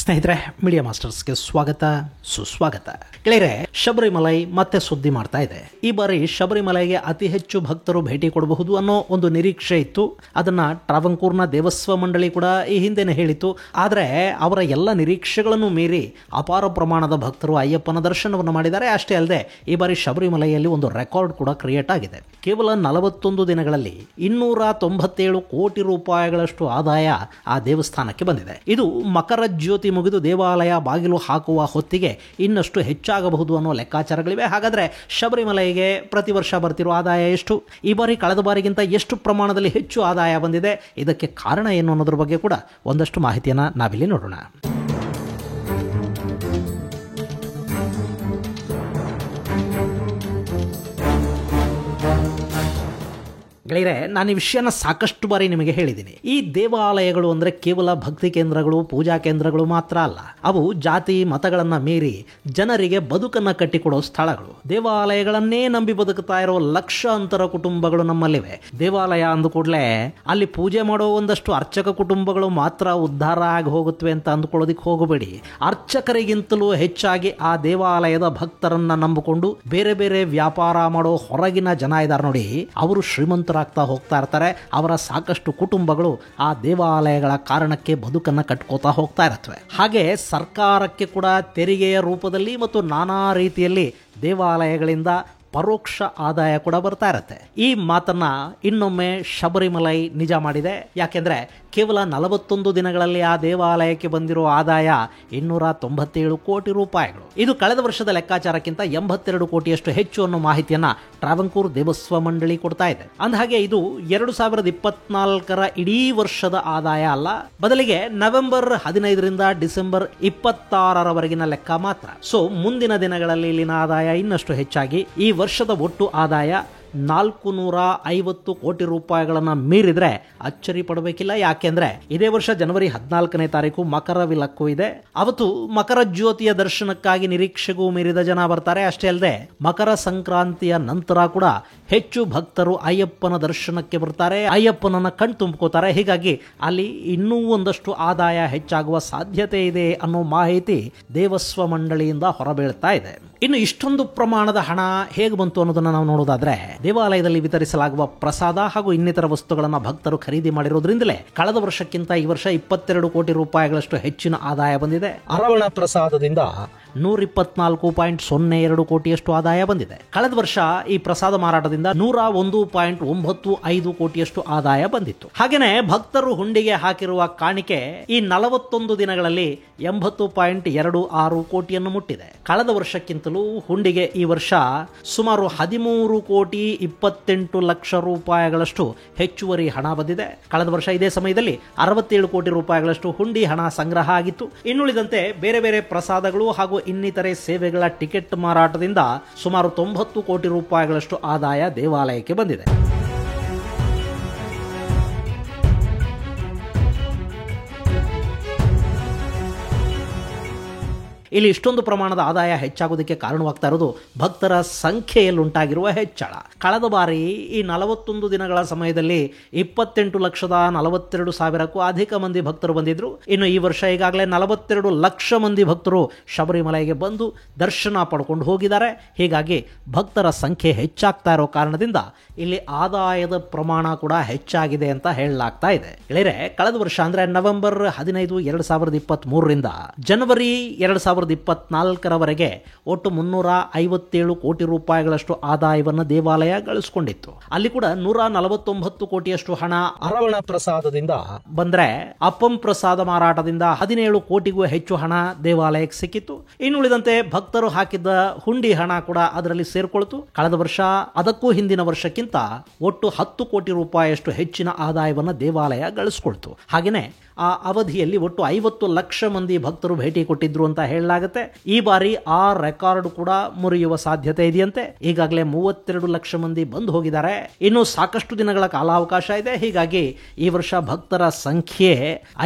ಸ್ನೇಹಿತರೆ, ಮೀಡಿಯಾ ಮಾಸ್ಟರ್ಸ್ಗೆ ಸ್ವಾಗತ ಸುಸ್ವಾಗತ. ಗೆಳೆಯರೆ, ಶಬರಿಮಲೈ ಮತ್ತೆ ಸುದ್ದಿ ಮಾಡ್ತಾ ಇದೆ. ಈ ಬಾರಿ ಶಬರಿಮಲೈಗೆ ಅತಿ ಹೆಚ್ಚು ಭಕ್ತರು ಭೇಟಿ ಕೊಡಬಹುದು ಅನ್ನೋ ಒಂದು ನಿರೀಕ್ಷೆ ಇತ್ತು. ಅದನ್ನ ಟ್ರಾವಂಕೂರ್ನ ದೇವಸ್ವ ಮಂಡಳಿ ಕೂಡ ಈ ಹಿಂದೆನೆ ಹೇಳಿತ್ತು. ಆದರೆ ಅವರ ಎಲ್ಲ ನಿರೀಕ್ಷೆಗಳನ್ನು ಮೀರಿ ಅಪಾರ ಪ್ರಮಾಣದ ಭಕ್ತರು ಅಯ್ಯಪ್ಪನ ದರ್ಶನವನ್ನು ಮಾಡಿದ್ದಾರೆ. ಅಷ್ಟೇ ಅಲ್ಲದೆ ಈ ಬಾರಿ ಶಬರಿಮಲೆಯಲ್ಲಿ ಒಂದು ರೆಕಾರ್ಡ್ ಕೂಡ ಕ್ರಿಯೇಟ್ ಆಗಿದೆ. ಕೇವಲ 41 ದಿನಗಳಲ್ಲಿ 297 ಕೋಟಿ ರೂಪಾಯಿಗಳಷ್ಟು ಆದಾಯ ಆ ದೇವಸ್ಥಾನಕ್ಕೆ ಬಂದಿದೆ. ಇದು ಮಕರ ಜ್ಯೋತಿ ಮುಗಿದು ದೇವಾಲಯ ಬಾಗಿಲು ಹಾಕುವ ಹೊತ್ತಿಗೆ ಇನ್ನಷ್ಟು ಹೆಚ್ಚಾಗಬಹುದು ಅನ್ನೋ ಲೆಕ್ಕಾಚಾರಗಳಿವೆ. ಹಾಗಾದ್ರೆ ಶಬರಿಮಲೆಗೆ ಪ್ರತಿ ವರ್ಷ ಬರ್ತಿರೋ ಆದಾಯ ಎಷ್ಟು? ಈ ಬಾರಿ ಕಳೆದ ಬಾರಿಗಿಂತ ಎಷ್ಟು ಪ್ರಮಾಣದಲ್ಲಿ ಹೆಚ್ಚು ಆದಾಯ ಬಂದಿದೆ? ಇದಕ್ಕೆ ಕಾರಣ ಏನು ಅನ್ನೋದ್ರ ಬಗ್ಗೆ ಕೂಡ ಒಂದಷ್ಟು ಮಾಹಿತಿಯನ್ನು ನಾವಿಲ್ಲಿ ನೋಡೋಣ. ಗೆಳೆಯರೆ, ನಾನು ಈ ವಿಷಯನ ಸಾಕಷ್ಟು ಬಾರಿ ನಿಮಗೆ ಹೇಳಿದ್ದೀನಿ. ಈ ದೇವಾಲಯಗಳು ಅಂದರೆ ಕೇವಲ ಭಕ್ತಿ ಕೇಂದ್ರಗಳು, ಪೂಜಾ ಕೇಂದ್ರಗಳು ಮಾತ್ರ ಅಲ್ಲ. ಅವು ಜಾತಿ ಮತಗಳನ್ನು ಮೀರಿ ಜನರಿಗೆ ಬದುಕನ್ನು ಕಟ್ಟಿಕೊಡೋ ಸ್ಥಳಗಳು. ದೇವಾಲಯಗಳನ್ನೇ ನಂಬಿ ಬದುಕುತ್ತಾ ಇರೋ ಲಕ್ಷಾಂತರ ಕುಟುಂಬಗಳು ನಮ್ಮಲ್ಲಿವೆ. ದೇವಾಲಯ ಅಂದ ಕೂಡಲೇ ಅಲ್ಲಿ ಪೂಜೆ ಮಾಡೋ ಒಂದಷ್ಟು ಅರ್ಚಕ ಕುಟುಂಬಗಳು ಮಾತ್ರ ಉದ್ಧಾರ ಆಗಿ ಹೋಗುತ್ತವೆ ಅಂತ ಅಂದ್ಕೊಳ್ಳೋದಿಕ್ಕೆ ಹೋಗಬೇಡಿ. ಅರ್ಚಕರಿಗಿಂತಲೂ ಹೆಚ್ಚಾಗಿ ಆ ದೇವಾಲಯದ ಭಕ್ತರನ್ನ ನಂಬಿಕೊಂಡು ಬೇರೆ ಬೇರೆ ವ್ಯಾಪಾರ ಮಾಡೋ ಹೊರಗಿನ ಜನ ಇದ್ದಾರೆ ನೋಡಿ, ಅವರು ಶ್ರೀಮಂತರ ಹೋಗ್ತಾ ಇರ್ತಾರೆ. ಅವರ ಸಾಕಷ್ಟು ಕುಟುಂಬಗಳು ಆ ದೇವಾಲಯಗಳ ಕಾರಣಕ್ಕೆ ಬದುಕನ್ನು ಕಟ್ಕೋತಾ ಹೋಗ್ತಾ ಇರುತ್ತವೆ. ಹಾಗೆ ಸರ್ಕಾರಕ್ಕೆ ಕೂಡ ತೆರಿಗೆಯ ರೂಪದಲ್ಲಿ ಮತ್ತು ನಾನಾ ರೀತಿಯಲ್ಲಿ ದೇವಾಲಯಗಳಿಂದ ಪರೋಕ್ಷ ಆದಾಯ ಕೂಡ ಬರ್ತಾ ಇರುತ್ತೆ. ಈ ಮಾತನ್ನ ಇನ್ನೊಮ್ಮೆ ಶಬರಿಮಲೈ ನಿಜ ಮಾಡಿದೆ. ಯಾಕೆಂದ್ರೆ ಕೇವಲ 41 ದಿನಗಳಲ್ಲಿ ಆ ದೇವಾಲಯಕ್ಕೆ ಬಂದಿರೋ ಆದಾಯ 297 ಕೋಟಿ ರೂಪಾಯಿಗಳು. ಇದು ಕಳೆದ ವರ್ಷದ ಲೆಕ್ಕಾಚಾರಕ್ಕಿಂತ 82 ಕೋಟಿಯಷ್ಟು ಹೆಚ್ಚು ಅನ್ನೋ ಮಾಹಿತಿಯನ್ನ ಟ್ರಾವಂಕೂರ್ ದೇವಸ್ವ ಮಂಡಳಿ ಕೊಡ್ತಾ ಇದೆ. ಅಂದಹಾಗೆ ಇದು 2024ರ ಇಡೀ ವರ್ಷದ ಆದಾಯ ಅಲ್ಲ, ಬದಲಿಗೆ ನವೆಂಬರ್ 15ರಿಂದ ಡಿಸೆಂಬರ್ 26ರವರೆಗಿನ ಲೆಕ್ಕ ಮಾತ್ರ. ಸೊ ಮುಂದಿನ ದಿನಗಳಲ್ಲಿ ಇಲ್ಲಿನ ಆದಾಯ ಇನ್ನಷ್ಟು ಹೆಚ್ಚಾಗಿ ಈ ವರ್ಷದ ಒಟ್ಟು ಆದಾಯ 450 ಕೋಟಿ ರೂಪಾಯಿಗಳನ್ನು ಮೀರಿದ್ರೆ ಅಚ್ಚರಿ ಪಡಬೇಕಿಲ್ಲ. ಯಾಕೆಂದ್ರೆ ಇದೇ ವರ್ಷ ಜನವರಿ 14ನೇ ತಾರೀಕು ಮಕರ ವಿಲಕ್ಕು ಇದೆ. ಅವತ್ತು ಮಕರ ಜ್ಯೋತಿಯ ದರ್ಶನಕ್ಕಾಗಿ ನಿರೀಕ್ಷೆಗೂ ಮೀರಿದ ಜನ ಬರ್ತಾರೆ. ಅಷ್ಟೇ ಅಲ್ಲದೆ ಮಕರ ಸಂಕ್ರಾಂತಿಯ ನಂತರ ಕೂಡ ಹೆಚ್ಚು ಭಕ್ತರು ಅಯ್ಯಪ್ಪನ ದರ್ಶನಕ್ಕೆ ಬರ್ತಾರೆ, ಅಯ್ಯಪ್ಪನನ್ನ ಕಣ್ ತುಂಬ್ಕೋತಾರೆ. ಹೀಗಾಗಿ ಅಲ್ಲಿ ಇನ್ನೂ ಒಂದಷ್ಟು ಆದಾಯ ಹೆಚ್ಚಾಗುವ ಸಾಧ್ಯತೆ ಇದೆ ಅನ್ನೋ ಮಾಹಿತಿ ದೇವಸ್ವ ಮಂಡಳಿಯಿಂದ ಹೊರಬೀಳ್ತಾ ಇದೆ. ಇನ್ನು ಇಷ್ಟೊಂದು ಪ್ರಮಾಣದ ಹಣ ಹೇಗೆ ಬಂತು ಅನ್ನೋದನ್ನ ನಾವು ನೋಡೋದಾದ್ರೆ, ದೇವಾಲಯದಲ್ಲಿ ವಿತರಿಸಲಾಗುವ ಪ್ರಸಾದ ಹಾಗೂ ಇನ್ನಿತರ ವಸ್ತುಗಳನ್ನು ಭಕ್ತರು ಖರೀದಿ ಮಾಡಿರೋದ್ರಿಂದಲೇ ಕಳೆದ ವರ್ಷಕ್ಕಿಂತ ಈ ವರ್ಷ 22 ಕೋಟಿ ರೂಪಾಯಿಗಳಷ್ಟು ಹೆಚ್ಚಿನ ಆದಾಯ ಬಂದಿದೆ. ಅರವಣ ಪ್ರಸಾದದಿಂದ 124.02 ಕೋಟಿಯಷ್ಟು ಆದಾಯ ಬಂದಿದೆ. ಕಳೆದ ವರ್ಷ ಈ ಪ್ರಸಾದ ಮಾರಾಟದಿಂದ 101.95 ಕೋಟಿಯಷ್ಟು ಆದಾಯ ಬಂದಿತ್ತು. ಹಾಗೇನೆ ಭಕ್ತರು ಹುಂಡಿಗೆ ಹಾಕಿರುವ ಕಾಣಿಕೆ ಈ 41 ದಿನಗಳಲ್ಲಿ 80.26 ಕೋಟಿಯನ್ನು ಮುಟ್ಟಿದೆ. ಕಳೆದ ವರ್ಷಕ್ಕಿಂತಲೂ ಹುಂಡಿಗೆ ಈ ವರ್ಷ ಸುಮಾರು 13 ಕೋಟಿ 28 ಲಕ್ಷ ರೂಪಾಯಿಗಳಷ್ಟು ಹೆಚ್ಚುವರಿ ಹಣ ಬಂದಿದೆ. ಕಳೆದ ವರ್ಷ ಇದೇ ಸಮಯದಲ್ಲಿ 67 ಕೋಟಿ ರೂಪಾಯಿಗಳಷ್ಟು ಹುಂಡಿ ಹಣ ಸಂಗ್ರಹ ಆಗಿತ್ತು. ಇನ್ನುಳಿದಂತೆ ಬೇರೆ ಬೇರೆ ಪ್ರಸಾದಗಳು ಹಾಗೂ ಇನ್ನಿತರೆ ಸೇವೆಗಳ ಟಿಕೆಟ್ ಮಾರಾಟದಿಂದ ಸುಮಾರು 90 ಕೋಟಿ ರೂಪಾಯಿಗಳಷ್ಟು ಆದಾಯ ದೇವಾಲಯಕ್ಕೆ ಬಂದಿದೆ. ಇಲ್ಲಿ ಇಷ್ಟೊಂದು ಪ್ರಮಾಣದ ಆದಾಯ ಹೆಚ್ಚಾಗೋದಕ್ಕೆ ಕಾರಣವಾಗ್ತಾ ಇರೋದು ಭಕ್ತರ ಸಂಖ್ಯೆಯಲ್ಲಿ ಉಂಟಾಗಿರುವ ಹೆಚ್ಚಳ. ಕಳೆದ ಬಾರಿ ಈ 41 ದಿನಗಳ ಸಮಯದಲ್ಲಿ 28,42,000ಕ್ಕೂ ಅಧಿಕ ಮಂದಿ ಭಕ್ತರು ಬಂದಿದ್ರು. ಇನ್ನು ಈ ವರ್ಷ ಈಗಾಗಲೇ 42 ಲಕ್ಷ ಮಂದಿ ಭಕ್ತರು ಶಬರಿಮಲೆಗೆ ಬಂದು ದರ್ಶನ ಪಡ್ಕೊಂಡು ಹೋಗಿದ್ದಾರೆ. ಹೀಗಾಗಿ ಭಕ್ತರ ಸಂಖ್ಯೆ ಹೆಚ್ಚಾಗ್ತಾ ಇರೋ ಕಾರಣದಿಂದ ಇಲ್ಲಿ ಆದಾಯದ ಪ್ರಮಾಣ ಕೂಡ ಹೆಚ್ಚಾಗಿದೆ ಅಂತ ಹೇಳಲಾಗ್ತಾ ಇದೆ. ಗೆಳೆಯರೆ, ಕಳೆದ ವರ್ಷ ಅಂದ್ರೆ ನವೆಂಬರ್ 15, 2023ರಿಂದ ಜನವರಿ 2024ರವರೆಗೆ ಒಟ್ಟು 357 ಕೋಟಿ ರೂಪಾಯಿಗಳಷ್ಟು ಆದಾಯವನ್ನು ದೇವಾಲಯ ಗಳಿಸಿಕೊಂಡಿತ್ತು. ಅಲ್ಲಿ ಕೂಡ 149 ಕೋಟಿಯಷ್ಟು ಹಣ ಅರವಣ ಪ್ರಸಾದದಿಂದ ಬಂದ್ರೆ, ಅಪ್ಪಂ ಪ್ರಸಾದ ಮಾರಾಟದಿಂದ 17 ಕೋಟಿಗೂ ಹೆಚ್ಚು ಹಣ ದೇವಾಲಯಕ್ಕೆ ಸಿಕ್ಕಿತ್ತು. ಇನ್ನುಳಿದಂತೆ ಭಕ್ತರು ಹಾಕಿದ್ದ ಹುಂಡಿ ಹಣ ಕೂಡ ಅದರಲ್ಲಿ ಸೇರ್ಕೊಳ್ತು. ಕಳೆದ ವರ್ಷ ಅದಕ್ಕೂ ಹಿಂದಿನ ವರ್ಷಕ್ಕಿಂತ ಒಟ್ಟು 10 ಕೋಟಿ ರೂಪಾಯಿಯಷ್ಟು ಹೆಚ್ಚಿನ ಆದಾಯವನ್ನು ದೇವಾಲಯ ಗಳಿಸಿಕೊಳ್ತು. ಹಾಗೇನೆ ಆ ಅವಧಿಯಲ್ಲಿ ಒಟ್ಟು 50 ಲಕ್ಷ ಮಂದಿ ಭಕ್ತರು ಭೇಟಿ ಕೊಟ್ಟಿದ್ರು ಅಂತ ಹೇಳಲಾಗುತ್ತೆ. ಈ ಬಾರಿ ಆ ರೆಕಾರ್ಡ್ ಕೂಡ ಮುರಿಯುವ ಸಾಧ್ಯತೆ ಇದೆಯಂತೆ. ಈಗಾಗಲೇ 32 ಲಕ್ಷ ಮಂದಿ ಬಂದು ಹೋಗಿದ್ದಾರೆ. ಇನ್ನು ಸಾಕಷ್ಟು ದಿನಗಳ ಕಾಲಾವಕಾಶ ಇದೆ. ಹೀಗಾಗಿ ಈ ವರ್ಷ ಭಕ್ತರ ಸಂಖ್ಯೆ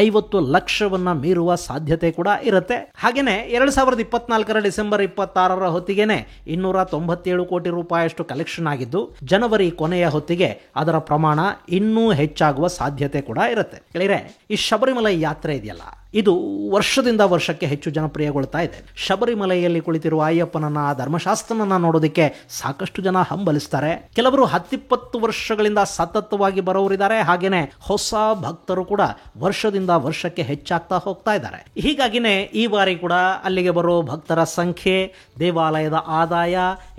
50 ಲಕ್ಷವನ್ನ ಮೀರುವ ಸಾಧ್ಯತೆ ಕೂಡ ಇರುತ್ತೆ. ಹಾಗೇನೆ 2024ರ ಡಿಸೆಂಬರ್ 26ರ ಹೊತ್ತಿಗೆನೆ 297 ಕೋಟಿ ರೂಪಾಯಿಯಷ್ಟು ಕಲೆಕ್ಷನ್ ಆಗಿದ್ದು, ಜನವರಿ ಕೊನೆಯ ಹೊತ್ತಿಗೆ ಅದರ ಪ್ರಮಾಣ ಇನ್ನೂ ಹೆಚ್ಚಾಗುವ ಸಾಧ್ಯತೆ ಕೂಡ ಇರುತ್ತೆ. ಗೆಳೆಯರೆ, ಈ ಶಬರಿಮಲೈ ಯಾತ್ರೆ ಇದೆಯಲ್ಲ, ಇದು ವರ್ಷದಿಂದ ವರ್ಷಕ್ಕೆ ಹೆಚ್ಚು ಜನಪ್ರಿಯಗೊಳ್ತಾ ಇದೆ. ಶಬರಿಮಲೆಯಲ್ಲಿ ಕುಳಿತಿರುವ ಅಯ್ಯಪ್ಪನನ್ನ, ಧರ್ಮಶಾಸ್ತ್ರನನ್ನ ನೋಡೋದಕ್ಕೆ ಸಾಕಷ್ಟು ಜನ ಹಂಬಲಿಸ್ತಾರೆ. ಕೆಲವರು 10-20 ವರ್ಷಗಳಿಂದ ಸತತವಾಗಿ ಬರೋರಿದ್ದಾರೆ. ಹಾಗೇನೆ ಹೊಸ ಭಕ್ತರು ಕೂಡ ವರ್ಷದಿಂದ ವರ್ಷಕ್ಕೆ ಹೆಚ್ಚಾಗ್ತಾ ಹೋಗ್ತಾ ಇದ್ದಾರೆ. ಹೀಗಾಗಿನೇ ಈ ಬಾರಿ ಕೂಡ ಅಲ್ಲಿಗೆ ಬರೋ ಭಕ್ತರ ಸಂಖ್ಯೆ, ದೇವಾಲಯದ ಆದಾಯ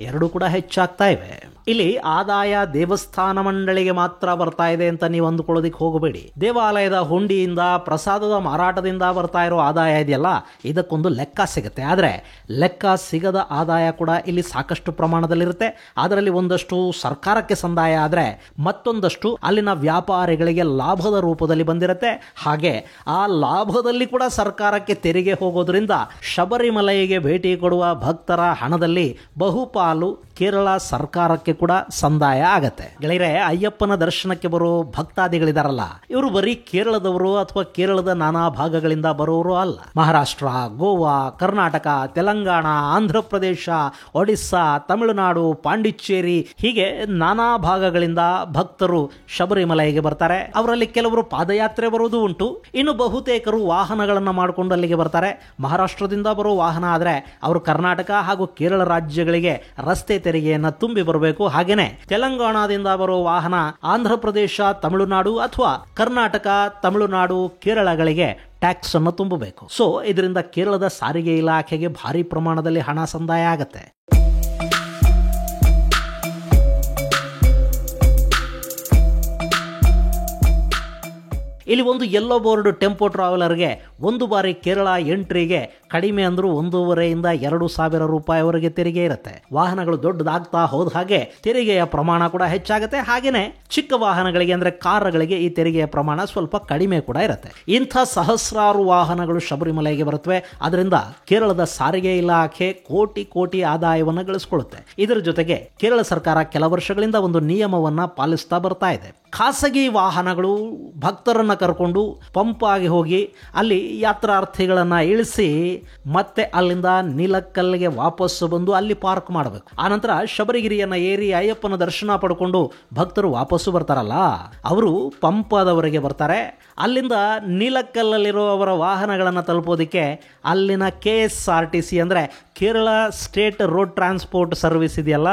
ಎರಡೂ ಕೂಡ ಹೆಚ್ಚಾಗ್ತಾ ಇವೆ. ಇಲ್ಲಿ ಆದಾಯ ದೇವಸ್ಥಾನ ಮಂಡಳಿಗೆ ಮಾತ್ರ ಬರ್ತಾ ಇದೆ ಅಂತ ನೀವು ಅಂದುಕೊಳ್ಳೋದಿಕ್ಕೆ ಹೋಗಬೇಡಿ. ದೇವಾಲಯದ ಹುಂಡಿಯಿಂದ, ಪ್ರಸಾದದ ಮಾರಾಟದಿಂದ ಬರ್ತಾ ಇರೋ ಆದಾಯ ಇದೆಯಲ್ಲ, ಇದಕ್ಕೊಂದು ಲೆಕ್ಕ ಸಿಗುತ್ತೆ. ಆದರೆ ಲೆಕ್ಕ ಸಿಗದ ಆದಾಯ ಕೂಡ ಇಲ್ಲಿ ಸಾಕಷ್ಟು ಪ್ರಮಾಣದಲ್ಲಿರುತ್ತೆ. ಅದರಲ್ಲಿ ಒಂದಷ್ಟು ಸರ್ಕಾರಕ್ಕೆ ಸಂದಾಯ ಆದರೆ ಮತ್ತೊಂದಷ್ಟು ಅಲ್ಲಿನ ವ್ಯಾಪಾರಿಗಳಿಗೆ ಲಾಭದ ರೂಪದಲ್ಲಿ ಬಂದಿರುತ್ತೆ. ಹಾಗೆ ಆ ಲಾಭದಲ್ಲಿ ಕೂಡ ಸರ್ಕಾರಕ್ಕೆ ತೆರಿಗೆ ಹೋಗೋದ್ರಿಂದ ಶಬರಿಮಲೆಗೆ ಭೇಟಿ ಕೊಡುವ ಭಕ್ತರ ಹಣದಲ್ಲಿ ಬಹುಪಾಲು ಕೇರಳ ಸರ್ಕಾರಕ್ಕೆ ಕೂಡ ಸಂದಾಯ ಆಗತ್ತೆ. ಗೆಳೆಯರೆ, ಅಯ್ಯಪ್ಪನ ದರ್ಶನಕ್ಕೆ ಬರೋ ಭಕ್ತಾದಿಗಳಿದಾರಲ್ಲ, ಇವರು ಬರೀ ಕೇರಳದವರು ಅಥವಾ ಕೇರಳದ ನಾನಾ ಭಾಗಗಳಿಂದ ಬರೋರು ಅಲ್ಲ. ಮಹಾರಾಷ್ಟ್ರ, ಗೋವಾ, ಕರ್ನಾಟಕ, ತೆಲಂಗಾಣ, ಆಂಧ್ರ ಪ್ರದೇಶ, ಒಡಿಸ್ಸಾ, ತಮಿಳುನಾಡು, ಪಾಂಡಿಚೇರಿ ಹೀಗೆ ನಾನಾ ಭಾಗಗಳಿಂದ ಭಕ್ತರು ಶಬರಿಮಲೆಗೆ ಬರ್ತಾರೆ. ಅವರಲ್ಲಿ ಕೆಲವರು ಪಾದಯಾತ್ರೆ ಬರೋದು ಉಂಟು. ಇನ್ನು ಬಹುತೇಕರು ವಾಹನಗಳನ್ನು ಮಾಡಿಕೊಂಡು ಅಲ್ಲಿಗೆ ಬರ್ತಾರೆ. ಮಹಾರಾಷ್ಟ್ರದಿಂದ ಬರೋ ವಾಹನ ಆದರೆ ಅವರು ಕರ್ನಾಟಕ ಹಾಗೂ ಕೇರಳ ರಾಜ್ಯಗಳಿಗೆ ರಸ್ತೆ ತೆರಿಗೆಯನ್ನು ತುಂಬಿ ಬರಬೇಕು. ಹಾಗೇನೆ ತೆಲಂಗಾಣದಿಂದ ಬರೋ ವಾಹನ ಆಂಧ್ರ ಪ್ರದೇಶ, ತಮಿಳುನಾಡು ಅಥವಾ ಕರ್ನಾಟಕ, ತಮಿಳುನಾಡು, ಕೇರಳಗಳಿಗೆ ಟ್ಯಾಕ್ಸ್ ಅನ್ನು ತುಂಬಬೇಕು. ಸೊ ಇದರಿಂದ ಕೇರಳದ ಸಾರಿಗೆ ಇಲಾಖೆಗೆ ಭಾರಿ ಪ್ರಮಾಣದಲ್ಲಿ ಹಣ ಸಂದಾಯ ಆಗತ್ತೆ. ಇಲ್ಲಿ ಒಂದು ಯೆಲ್ಲೋ ಬೋರ್ಡ್ ಟೆಂಪೋ ಟ್ರಾವೆಲರ್ಗೆ ಒಂದು ಬಾರಿ ಕೇರಳ ಎಂಟ್ರಿಗೆ ಕಡಿಮೆ ಅಂದ್ರೂ 1,500-2,000 ರೂಪಾಯಿವರೆಗೆ ತೆರಿಗೆ ಇರುತ್ತೆ. ವಾಹನಗಳು ದೊಡ್ಡದಾಗ್ತಾ ಹೋದ ಹಾಗೆ ತೆರಿಗೆಯ ಪ್ರಮಾಣ ಕೂಡ ಹೆಚ್ಚಾಗುತ್ತೆ. ಹಾಗೇನೆ ಚಿಕ್ಕ ವಾಹನಗಳಿಗೆ ಅಂದ್ರೆ ಕಾರುಗಳಿಗೆ ಈ ತೆರಿಗೆಯ ಪ್ರಮಾಣ ಸ್ವಲ್ಪ ಕಡಿಮೆ ಕೂಡ ಇರುತ್ತೆ. ಇಂಥ ಸಹಸ್ರಾರು ವಾಹನಗಳು ಶಬರಿಮಲೆಗೆ ಬರುತ್ತವೆ. ಅದರಿಂದ ಕೇರಳದ ಸಾರಿಗೆ ಇಲಾಖೆ ಕೋಟಿ ಆದಾಯವನ್ನು ಗಳಿಸಿಕೊಳ್ಳುತ್ತೆ. ಇದರ ಜೊತೆಗೆ ಕೇರಳ ಸರ್ಕಾರ ಕೆಲ ವರ್ಷಗಳಿಂದ ಒಂದು ನಿಯಮವನ್ನ ಪಾಲಿಸ್ತಾ ಬರ್ತಾ ಇದೆ. ಖಾಸಗಿ ವಾಹನಗಳು ಭಕ್ತರನ್ನ ಕರ್ಕೊಂಡು ಪಂಪಾಗಿ ಹೋಗಿ ಅಲ್ಲಿ ಯಾತ್ರಾರ್ಥಿಗಳನ್ನ ಇಳಿಸಿ ಮತ್ತೆ ಅಲ್ಲಿಂದ ನೀಲಕ್ಕಲ್ಗೆ ವಾಪಸ್ಸು ಬಂದು ಅಲ್ಲಿ ಪಾರ್ಕ್ ಮಾಡಬೇಕು. ಆನಂತರ ಶಬರಿಗಿರಿಯನ್ನ ಏರಿ ಅಯ್ಯಪ್ಪನ ದರ್ಶನ ಪಡ್ಕೊಂಡು ಭಕ್ತರು ವಾಪಸ್ಸು ಬರ್ತಾರಲ್ಲ, ಅವರು ಪಂಪದವರೆಗೆ ಬರ್ತಾರೆ. ಅಲ್ಲಿಂದ ನೀಲಕ್ಕಲ್ಲಲ್ಲಿರೋ ಅವರ ವಾಹನಗಳನ್ನು ತಲುಪೋದಕ್ಕೆ ಅಲ್ಲಿನ KSRTC ಅಂದರೆ Kerala state road transport service ಇದೆಯಲ್ಲ,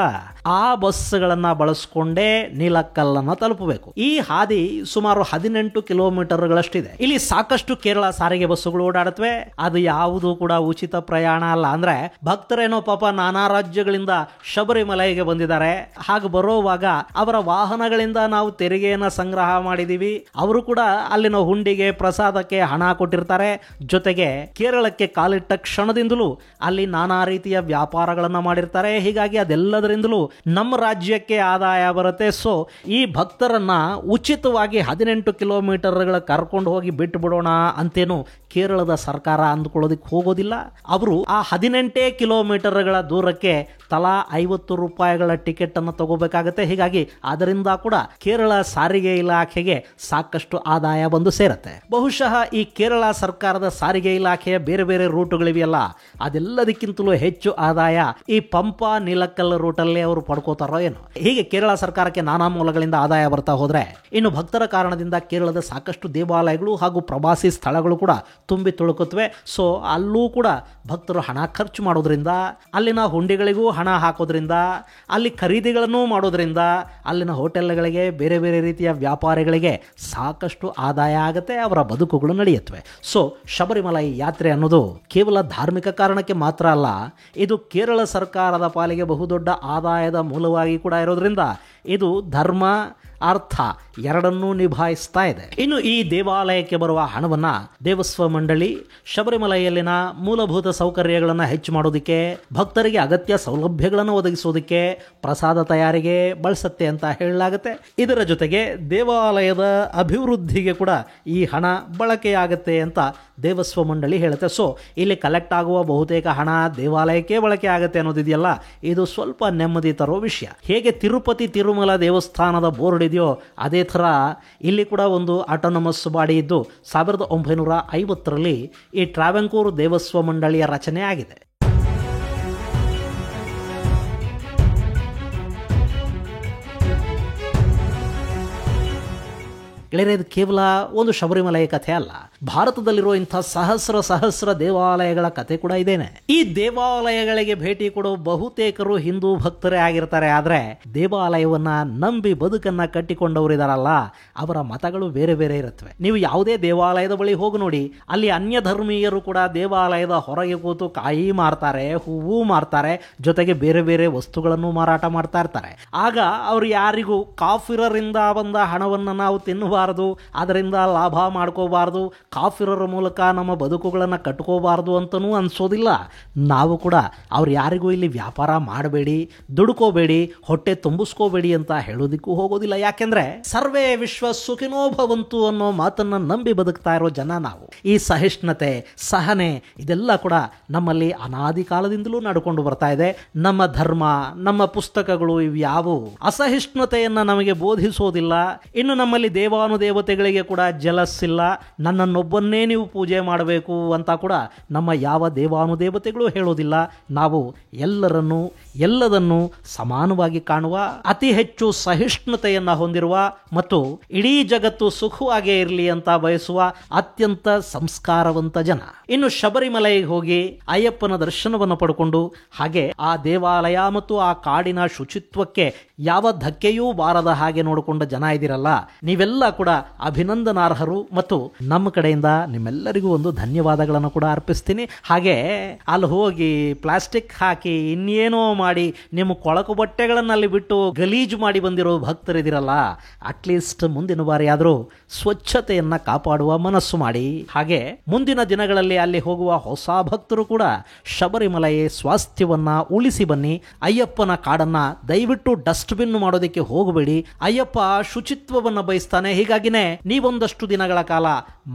ಆ ಬಸ್ಗಳನ್ನು ಬಳಸ್ಕೊಂಡೇ ನೀಲಕ್ಕಲ್ಲನ್ನು ತಲುಪಬೇಕು. ಈ ಹಾದಿ ಸುಮಾರು 18 ಕಿಲೋಮೀಟರ್ಗಳಷ್ಟಿದೆ. ಇಲ್ಲಿ ಸಾಕಷ್ಟು ಕೇರಳ ಸಾರಿಗೆ ಬಸ್ಸುಗಳು ಓಡಾಡುತ್ತವೆ. ಅದು ಯಾವುದು ಕೂಡ ಉಚಿತ ಪ್ರಯಾಣ ಅಲ್ಲ. ಅಂದ್ರೆ ಭಕ್ತರೇನೋ ಪಾಪ ನಾನಾ ರಾಜ್ಯಗಳಿಂದ ಶಬರಿಮಲೆಗೆ ಬಂದಿದ್ದಾರೆ. ಹಾಗೆ ಬರೋವಾಗ ಅವರ ವಾಹನಗಳಿಂದ ನಾವು ತೆರಿಗೆಯನ್ನ ಸಂಗ್ರಹ ಮಾಡಿದೀವಿ. ಅವರು ಕೂಡ ಅಲ್ಲಿನ ಹುಂಡಿಗೆ, ಪ್ರಸಾದಕ್ಕೆ ಹಣ ಕೊಟ್ಟಿರ್ತಾರೆ. ಜೊತೆಗೆ ಕೇರಳಕ್ಕೆ ಕಾಲಿಟ್ಟ ಕ್ಷಣದಿಂದಲೂ ಅಲ್ಲಿ ನಾನಾ ರೀತಿಯ ವ್ಯಾಪಾರಗಳನ್ನ ಮಾಡಿರ್ತಾರೆ. ಹೀಗಾಗಿ ಅದೆಲ್ಲದರಿಂದಲೂ ನಮ್ಮ ರಾಜ್ಯಕ್ಕೆ ಆದಾಯ ಬರುತ್ತೆ. ಸೊ ಈ ಭಕ್ತರನ್ನ ಉಚಿತವಾಗಿ 18 ಕಿಲೋಮೀಟರ್ಗಳ ಕರ್ಕೊಂಡು ಹೋಗಿ ಬಿಟ್ಟು ಬಿಡೋಣ ಅಂತೇನು ಕೇರಳದ ಸರ್ಕಾರ ಅಂದುಕೊಳ್ಳೋದಕ್ಕೆ ಹೋಗೋದಿಲ್ಲ. ಅವರು ಆ 18 ಕಿಲೋಮೀಟರ್ಗಳ ದೂರಕ್ಕೆ ತಲಾ 50 ರೂಪಾಯಿಗಳ ಟಿಕೆಟ್ ಅನ್ನು ತಗೋಬೇಕಾಗತ್ತೆ. ಹೀಗಾಗಿ ಅದರಿಂದ ಕೂಡ ಕೇರಳ ಸಾರಿಗೆ ಇಲಾಖೆಗೆ ಸಾಕಷ್ಟು ಆದಾಯ ಬಂದು ಸೇರುತ್ತೆ. ಬಹುಶಃ ಈ ಕೇರಳ ಸರ್ಕಾರದ ಸಾರಿಗೆ ಇಲಾಖೆಯ ಬೇರೆ ಬೇರೆ ರೂಟುಗಳಿವೆಯಲ್ಲ, ಅದೆಲ್ಲದಕ್ಕಿಂತಲೂ ಹೆಚ್ಚು ಆದಾಯ ಈ ಪಂಪಾ ನೀಲಕ್ಕಲ್ ರೂಟಲ್ಲಿ ಅವರು ಪಡ್ಕೋತಾರೋ ಏನೋ. ಹೀಗೆ ಕೇರಳ ಸರ್ಕಾರಕ್ಕೆ ನಾನಾ ಮೂಲಗಳಿಂದ ಆದಾಯ ಬರ್ತಾ ಹೋದ್ರೆ ಇನ್ನು ಭಕ್ತರ ಕಾರಣದಿಂದ ಕೇರಳದ ಸಾಕಷ್ಟು ದೇವಾಲಯಗಳು ಹಾಗೂ ಪ್ರವಾಸಿ ಸ್ಥಳಗಳು ಕೂಡ ತುಂಬಿ ತುಳುಕುತ್ತವೆ. ಸೊ ಅಲ್ಲೂ ಕೂಡ ಭಕ್ತರು ಹಣ ಖರ್ಚು ಮಾಡೋದ್ರಿಂದ, ಅಲ್ಲಿನ ಹುಂಡಿಗಳಿಗೂ ಹಣ ಹಾಕೋದ್ರಿಂದ, ಅಲ್ಲಿ ಖರೀದಿಗಳನ್ನು ಮಾಡೋದ್ರಿಂದ ಅಲ್ಲಿನ ಹೋಟೆಲ್ಗಳಿಗೆ, ಬೇರೆ ಬೇರೆ ರೀತಿಯ ವ್ಯಾಪಾರಿಗಳಿಗೆ ಸಾಕಷ್ಟು ಆದಾಯ ಆಗುತ್ತೆ. ಅವರ ಬದುಕುಗಳು ನಡೆಯುತ್ತವೆ. ಸೊ ಶಬರಿಮಲೈ ಯಾತ್ರೆ ಅನ್ನೋದು ಕೇವಲ ಧಾರ್ಮಿಕ ಕಾರಣಕ್ಕೆ ಮಾತ್ರ ಅಲ್ಲ, ಇದು ಕೇರಳ ಸರ್ಕಾರದ ಪಾಲಿಗೆ ಬಹುದೊಡ್ಡ ಆದಾಯದ ಮೂಲವಾಗಿ ಕೂಡ ಇರೋದ್ರಿಂದ ಇದು ಧರ್ಮ, ಅರ್ಥ ಎರಡನ್ನೂ ನಿಭಾಯಿಸ್ತಾ ಇದೆ. ಇನ್ನು ಈ ದೇವಾಲಯಕ್ಕೆ ಬರುವ ಹಣವನ್ನ ದೇವಸ್ವ ಮಂಡಳಿ ಶಬರಿಮಲೆಯಲ್ಲಿನ ಮೂಲಭೂತ ಸೌಕರ್ಯಗಳನ್ನು ಹೆಚ್ಚು ಮಾಡೋದಕ್ಕೆ, ಭಕ್ತರಿಗೆ ಅಗತ್ಯ ಸೌಲಭ್ಯಗಳನ್ನು ಒದಗಿಸೋದಕ್ಕೆ, ಪ್ರಸಾದ ತಯಾರಿಗೆ ಬಳಸುತ್ತೆ ಅಂತ ಹೇಳಲಾಗುತ್ತೆ. ಇದರ ಜೊತೆಗೆ ದೇವಾಲಯದ ಅಭಿವೃದ್ಧಿಗೆ ಕೂಡ ಈ ಹಣ ಬಳಕೆಯಾಗುತ್ತೆ ಅಂತ ದೇವಸ್ವ ಮಂಡಳಿ ಹೇಳುತ್ತೆ. ಸೊ ಇಲ್ಲಿ ಕಲೆಕ್ಟ್ ಆಗುವ ಬಹುತೇಕ ಹಣ ದೇವಾಲಯಕ್ಕೆ ಬಳಕೆ ಆಗುತ್ತೆ ಅನ್ನೋದಿದೆಯಲ್ಲ, ಇದು ಸ್ವಲ್ಪ ನೆಮ್ಮದಿ ತರೋ ವಿಷಯ. ಹೇಗೆ ತಿರುಪತಿ ತಿರುಮಲ ದೇವಸ್ಥಾನದ ಬೋರ್ಡ್ ಇದೆಯೋ ಅದೇ ಥರ ಇಲ್ಲಿ ಕೂಡ ಒಂದು ಆಟೋನಮಸ್ ಬಾಡಿ ಇದ್ದು 1950ರಲ್ಲಿ ಈ ಟ್ರಾವೆಂಕೂರ್ ದೇವಸ್ವ ಮಂಡಳಿಯ ರಚನೆ ಆಗಿದೆ. ಗೆಳೆಯರೆ, ಇದು ಕೇವಲ ಒಂದು ಶಬರಿಮಲೆಯ ಕಥೆ ಅಲ್ಲ. ಭಾರತದಲ್ಲಿರೋ ಇಂಥ ಸಹಸ್ರ ದೇವಾಲಯಗಳ ಕಥೆ ಕೂಡ ಇದೇನೆ. ಈ ದೇವಾಲಯಗಳಿಗೆ ಭೇಟಿ ಕೊಡೋ ಬಹುತೇಕರು ಹಿಂದೂ ಭಕ್ತರೇ ಆಗಿರ್ತಾರೆ. ಆದ್ರೆ ದೇವಾಲಯವನ್ನ ನಂಬಿ ಬದುಕನ್ನ ಕಟ್ಟಿಕೊಂಡವರಿದಾರಲ್ಲ, ಅವರ ಮತಗಳು ಬೇರೆ ಬೇರೆ ಇರುತ್ತವೆ. ನೀವು ಯಾವುದೇ ದೇವಾಲಯದ ಬಳಿ ಹೋಗಿ ನೋಡಿ, ಅಲ್ಲಿ ಅನ್ಯ ಧರ್ಮೀಯರು ಕೂಡ ದೇವಾಲಯದ ಹೊರಗೆ ಕೂತು ಕಾಯಿ ಮಾರ್ತಾರೆ, ಹೂವು ಮಾರ್ತಾರೆ, ಜೊತೆಗೆ ಬೇರೆ ಬೇರೆ ವಸ್ತುಗಳನ್ನು ಮಾರಾಟ ಮಾಡ್ತಾ ಇರ್ತಾರೆ. ಆಗ ಅವರು ಯಾರಿಗೂ ಕಾಫಿರರಿಂದ ಬಂದ ಹಣವನ್ನು ನಾವು ತಿನ್ನಬಾರದು, ಅದರಿಂದ ಲಾಭ ಮಾಡ್ಕೋಬಾರ್ದು, ಕಾಫಿರರ ಮೂಲಕ ನಮ್ಮ ಬದುಕುಗಳನ್ನು ಕಟ್ಕೋಬಾರ್ದು ಅಂತನೂ ಅನ್ಸೋದಿಲ್ಲ. ನಾವು ಕೂಡ ಅವ್ರು ಯಾರಿಗೂ ಇಲ್ಲಿ ವ್ಯಾಪಾರ ಮಾಡಬೇಡಿ, ದುಡ್ಕೋಬೇಡಿ, ಹೊಟ್ಟೆ ತುಂಬಿಸ್ಕೋಬೇಡಿ ಅಂತ ಹೇಳೋದಿಕ್ಕೂ ಹೋಗೋದಿಲ್ಲ. ಯಾಕೆಂದ್ರೆ ಸರ್ವೇ ವಿಶ್ವ ಸುಖಿನೋ ಭವಂತು ಅನ್ನೋ ಮಾತನ್ನ ನಂಬಿ ಬದುಕ್ತಾ ಇರೋ ಜನ ನಾವು. ಈ ಸಹಿಷ್ಣುತೆ, ಸಹನೆ ಇದೆಲ್ಲ ಕೂಡ ನಮ್ಮಲ್ಲಿ ಅನಾದಿ ಕಾಲದಿಂದಲೂ ನಡ್ಕೊಂಡು ಬರ್ತಾ ಇದೆ. ನಮ್ಮ ಧರ್ಮ, ನಮ್ಮ ಪುಸ್ತಕಗಳು ಇವ್ಯಾವು ಅಸಹಿಷ್ಣುತೆಯನ್ನ ನಮಗೆ ಬೋಧಿಸೋದಿಲ್ಲ. ಇನ್ನು ನಮ್ಮಲ್ಲಿ ದೇವಾನುದೇವತೆಗಳಿಗೆ ಕೂಡ ಜಲಸ್ ಇಲ್ಲ. ನನ್ನನ್ನೊಬ್ಬನ್ನೇ ನೀವು ಪೂಜೆ ಮಾಡಬೇಕು ಅಂತ ಕೂಡ ನಮ್ಮ ಯಾವ ದೇವಾನುದೇವತೆಗಳು ಹೇಳೋದಿಲ್ಲ. ನಾವು ಎಲ್ಲದನ್ನು ಸಮಾನವಾಗಿ ಕಾಣುವ, ಅತಿ ಹೆಚ್ಚು ಸಹಿಷ್ಣುತೆಯನ್ನ ಹೊಂದಿರುವ ಮತ್ತು ಇಡೀ ಜಗತ್ತು ಸುಖವಾಗೇ ಇರಲಿ ಅಂತ ಬಯಸುವ ಅತ್ಯಂತ ಸಂಸ್ಕಾರವಂತ ಜನ. ಇನ್ನು ಶಬರಿಮಲೆಗೆ ಹೋಗಿ ಅಯ್ಯಪ್ಪನ ದರ್ಶನವನ್ನು ಪಡ್ಕೊಂಡು, ಹಾಗೆ ಆ ದೇವಾಲಯ ಮತ್ತು ಆ ಕಾಡಿನ ಶುಚಿತ್ವಕ್ಕೆ ಯಾವ ಧಕ್ಕೆಯೂ ಬಾರದ ಹಾಗೆ ನೋಡಿಕೊಂಡ ಜನ ಇದ್ದೀರಲ್ಲ, ನೀವೆಲ್ಲ ಕೂಡ ಅಭಿನಂದನಾರ್ಹರು. ಮತ್ತು ನಮ್ಮ ಕಡೆಯಿಂದ ನಿಮ್ಮೆಲ್ಲರಿಗೂ ಒಂದು ಧನ್ಯವಾದಗಳನ್ನು ಕೂಡ ಅರ್ಪಿಸ್ತೀನಿ. ಹಾಗೆ ಅಲ್ಲಿ ಹೋಗಿ ಪ್ಲಾಸ್ಟಿಕ್ ಹಾಕಿ ಇನ್ನೇನೋ ಮಾಡಿ ನಿಮ್ಮ ಕೊಳಕು ಬಟ್ಟೆಗಳನ್ನು ಅಲ್ಲಿ ಬಿಟ್ಟು ಗಲೀಜು ಮಾಡಿ ಬಂದಿರೋ ಭಕ್ತರಿದಿರಲ್ಲ, ಅಟ್ಲೀಸ್ಟ್ ಮುಂದಿನ ಬಾರಿ ಆದರೂ ಸ್ವಚ್ಛತೆಯನ್ನ ಕಾಪಾಡುವ ಮನಸ್ಸು ಮಾಡಿ. ಹಾಗೆ ಮುಂದಿನ ದಿನಗಳಲ್ಲಿ ಅಲ್ಲಿ ಹೋಗುವ ಹೊಸ ಭಕ್ತರು ಕೂಡ ಶಬರಿಮಲೆಯ ಸ್ವಾಸ್ಥ್ಯವನ್ನ ಉಳಿಸಿ ಬನ್ನಿ. ಅಯ್ಯಪ್ಪನ ಕಾಡನ್ನ ದಯವಿಟ್ಟು ಡಸ್ಟ್ಬಿನ್ ಮಾಡೋದಕ್ಕೆ ಹೋಗಬೇಡಿ. ಅಯ್ಯಪ್ಪ ಶುಚಿತ್ವವನ್ನು ಬಯಸ್ತಾನೆ. ಹೀಗಾಗಿನೇ ನೀವೊಂದಷ್ಟು ದಿನಗಳ ಕಾಲ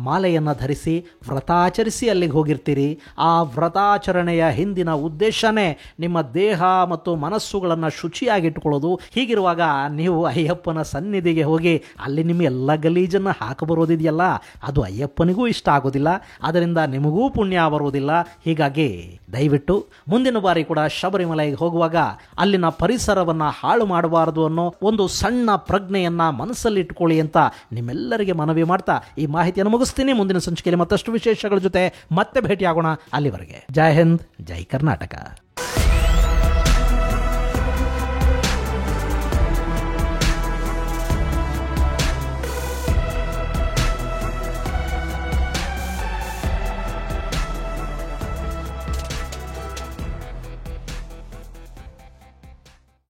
ಮಾಲೆಯನ್ನ ಧರಿಸಿ ವ್ರತಾಚರಿಸಿ ಅಲ್ಲಿಗೆ ಹೋಗಿರ್ತೀರಿ. ಆ ವ್ರತಾಚರಣೆಯ ಹಿಂದಿನ ಉದ್ದೇಶನೇ ನಿಮ್ಮ ದೇಹ ಮತ್ತು ಮನಸ್ಸುಗಳನ್ನು ಶುಚಿಯಾಗಿಟ್ಟುಕೊಳ್ಳೋದು. ಹೀಗಿರುವಾಗ ನೀವು ಅಯ್ಯಪ್ಪನ ಸನ್ನಿಧಿಗೆ ಹೋಗಿ ಅಲ್ಲಿ ನಿಮ್ಮ ಎಲ್ಲ ಗಲೀಜನ್ನು ಹಾಕಬರೋದಿದೆಯಲ್ಲ, ಅದು ಅಯ್ಯಪ್ಪನಿಗೂ ಇಷ್ಟ ಆಗೋದಿಲ್ಲ, ಅದರಿಂದ ನಿಮಗೂ ಪುಣ್ಯ ಬರೋದಿಲ್ಲ. ಹೀಗಾಗಿ ದಯವಿಟ್ಟು ಮುಂದಿನ ಬಾರಿ ಕೂಡ ಶಬರಿಮಲೆಗೆ ಹೋಗುವಾಗ ಅಲ್ಲಿನ ಪರಿಸರವನ್ನ ಹಾಳು ಮಾಡಬಾರದು ಅನ್ನೋ ಒಂದು ಸಣ್ಣ ಪ್ರಜ್ಞೆಯನ್ನ ಮನಸ್ಸಲ್ಲಿಟ್ಕೊಳ್ಳಿ ಅಂತ ನಿಮ್ಮೆಲ್ಲರಿಗೆ ಮನವಿ ಮಾಡ್ತಾ ಈ ಮಾಹಿತಿಯನ್ನು ಮುಗಿಸ್ತೀನಿ. ಮುಂದಿನ ಸಂಚಿಕೆಯಲ್ಲಿ ಮತ್ತಷ್ಟು ವಿಶೇಷಗಳ ಜೊತೆ ಮತ್ತೆ ಭೇಟಿಯಾಗೋಣ. ಅಲ್ಲಿವರೆಗೆ ಜೈ ಹಿಂದ್, ಜೈ ಕರ್ನಾಟಕ.